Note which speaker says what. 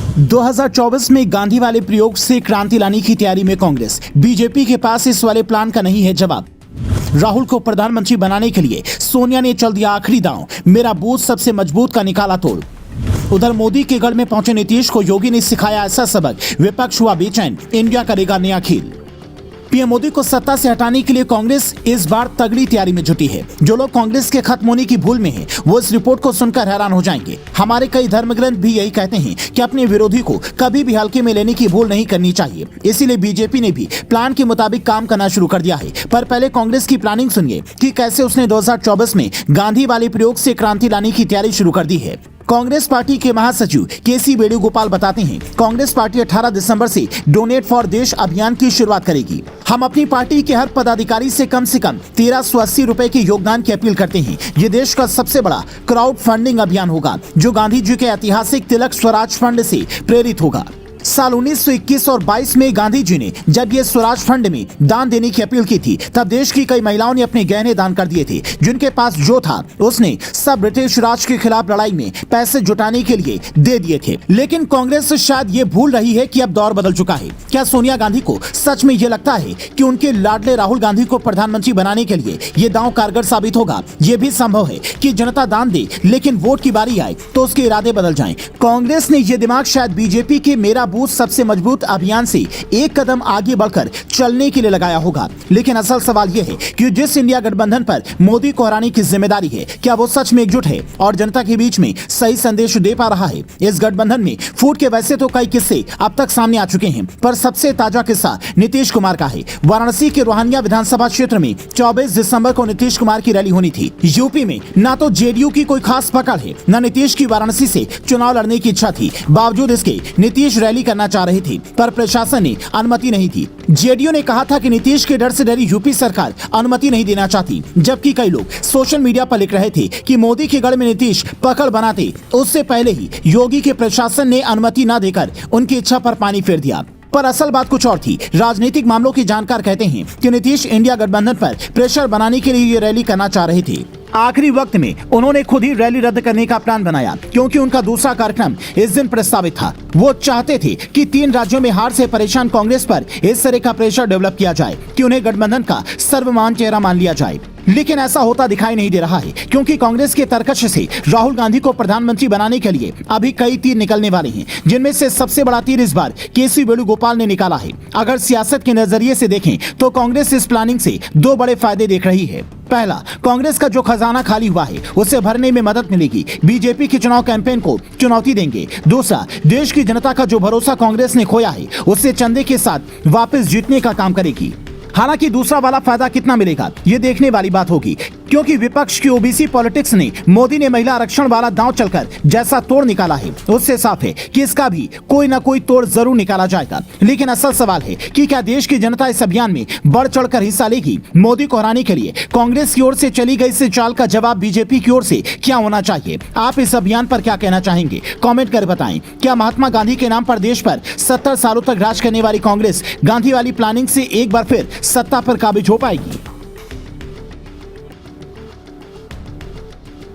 Speaker 1: 2024 में गांधी वाले प्रयोग से क्रांति लाने की तैयारी में कांग्रेस। बीजेपी के पास इस वाले प्लान का नहीं है जवाब। राहुल को प्रधानमंत्री बनाने के लिए सोनिया ने चल दिया आखिरी दांव, मेरा बूथ सबसे मजबूत का निकाला तोड़। उधर मोदी के गढ़ में पहुंचे नीतीश को योगी ने सिखाया ऐसा सबक, विपक्ष हुआ बेचैन, इंडिया करेगा नया खेल। पीएम मोदी को सत्ता से हटाने के लिए कांग्रेस इस बार तगड़ी तैयारी में जुटी है। जो लोग कांग्रेस के खत्म होने की भूल में हैं, वो इस रिपोर्ट को सुनकर हैरान हो जाएंगे। हमारे कई धर्मग्रंथ भी यही कहते हैं कि अपने विरोधी को कभी भी हल्के में लेने की भूल नहीं करनी चाहिए। इसीलिए बीजेपी ने भी प्लान के मुताबिक काम करना शुरू कर दिया है। पर पहले कांग्रेस की प्लानिंग सुनिए कि कैसे उसने 2024 में गांधी वाले प्रयोग से क्रांति लाने की तैयारी शुरू कर दी है। कांग्रेस पार्टी के महासचिव केसी वेणुगोपाल बताते हैं, कांग्रेस पार्टी 18 दिसंबर से डोनेट फॉर देश अभियान की शुरुआत करेगी। हम अपनी पार्टी के हर पदाधिकारी से कम 1380 रुपए के योगदान की अपील करते हैं। ये देश का सबसे बड़ा क्राउड फंडिंग अभियान होगा, जो गांधी जी के ऐतिहासिक तिलक स्वराज फंड से प्रेरित होगा। साल 1921 और 22 में गांधी जी ने जब ये स्वराज फंड में दान देने की अपील की थी, तब देश की कई महिलाओं ने अपने गहने दान कर दिए थे। जिनके पास जो था उसने सब ब्रिटिश राज के खिलाफ लड़ाई में पैसे जुटाने के लिए दे दिए थे। लेकिन कांग्रेस शायद ये भूल रही है कि अब दौर बदल चुका है। क्या सोनिया गांधी को सच में ये लगता है कि उनके लाडले राहुल गांधी को प्रधानमंत्री बनाने के लिए ये दांव कारगर साबित होगा? ये भी संभव है कि जनता दान दे, लेकिन वोट की बारी आए तो उसके इरादे बदल जाएं। कांग्रेस ने ये दिमाग शायद बीजेपी के मेरा बूथ सबसे मजबूत अभियान से एक कदम आगे बढ़कर चलने के लिए लगाया होगा। लेकिन असल सवाल यह है कि जिस इंडिया गठबंधन पर मोदी को हराने की जिम्मेदारी है, क्या वो सच में एकजुट है और जनता के बीच में सही संदेश दे पा रहा है? इस गठबंधन में फूट के वैसे तो कई किस्से अब तक सामने आ चुके हैं, पर सबसे ताजा किस्सा नीतीश कुमार का है। वाराणसी के रोहानिया विधानसभा क्षेत्र में 24 दिसंबर को नीतीश कुमार की रैली होनी थी। यूपी में न तो जेडीयू की कोई खास पकड़ है, न नीतीश की वाराणसी से चुनाव लड़ने की इच्छा थी। बावजूद इसके नीतीश रैली करना चाह रहे थे, पर प्रशासन ने अनुमति नहीं थी। जेडीयू ने कहा था कि नीतीश के डर से डरी यूपी सरकार अनुमति नहीं देना चाहती, जबकि कई लोग सोशल मीडिया पर लिख रहे थे कि मोदी के गढ़ में नीतीश पकड़ बनाते उससे पहले ही योगी के प्रशासन ने अनुमति न देकर उनकी इच्छा पर पानी फेर दिया। पर असल बात कुछ और थी। राजनीतिक मामलों के जानकार कहते हैं कि नीतीश इंडिया गठबंधन पर प्रेशर बनाने के लिए ये रैली करना चाह रहे थे। आखिरी वक्त में उन्होंने खुद ही रैली रद्द करने का प्लान बनाया, क्योंकि उनका दूसरा कार्यक्रम इस दिन प्रस्तावित था। वो चाहते थे कि 3 राज्यों में हार से परेशान कांग्रेस पर इस तरह का प्रेशर डेवलप किया जाए कि उन्हें गठबंधन का सर्वमान्य चेहरा मान लिया जाए। लेकिन ऐसा होता दिखाई नहीं दे रहा है, क्योंकि कांग्रेस के तरकश से राहुल गांधी को प्रधानमंत्री बनाने के लिए अभी कई तीर निकलने वाले हैं, जिनमें से सबसे बड़ा तीर इस बार केसी वेणुगोपाल ने निकाला है। अगर सियासत के नजरिए से देखें तो कांग्रेस इस प्लानिंग से 2 बड़े फायदे देख रही है। पहला, कांग्रेस का जो खजाना खाली हुआ है उसे भरने में मदद मिलेगी, बीजेपी के चुनाव कैंपेन को चुनौती देंगे। दूसरा, देश की जनता का जो भरोसा कांग्रेस ने खोया है उससे चंदे के साथ वापस जीतने का काम करेगी। हालांकि दूसरा वाला फायदा कितना मिलेगा ये देखने वाली बात होगी, क्योंकि विपक्ष की ओबीसी पॉलिटिक्स ने मोदी ने महिला आरक्षण वाला दांव चलकर जैसा तोड़ निकाला है, उससे साफ है कि इसका भी कोई ना कोई तोड़ जरूर निकाला जाएगा। लेकिन असल सवाल है कि क्या देश की जनता इस अभियान में बढ़ चढ़कर हिस्सा लेगी? मोदी को हराने के लिए कांग्रेस की ओर से चली गई इस चाल का जवाब बीजेपी की ओर से क्या होना चाहिए? आप इस अभियान पर क्या कहना चाहेंगे? कॉमेंट कर बताएं। क्या महात्मा गांधी के नाम पर देश पर 70 सालों तक राज करने वाली कांग्रेस गांधी वाली प्लानिंग से एक बार फिर सत्ता पर काबिज हो पाएगी?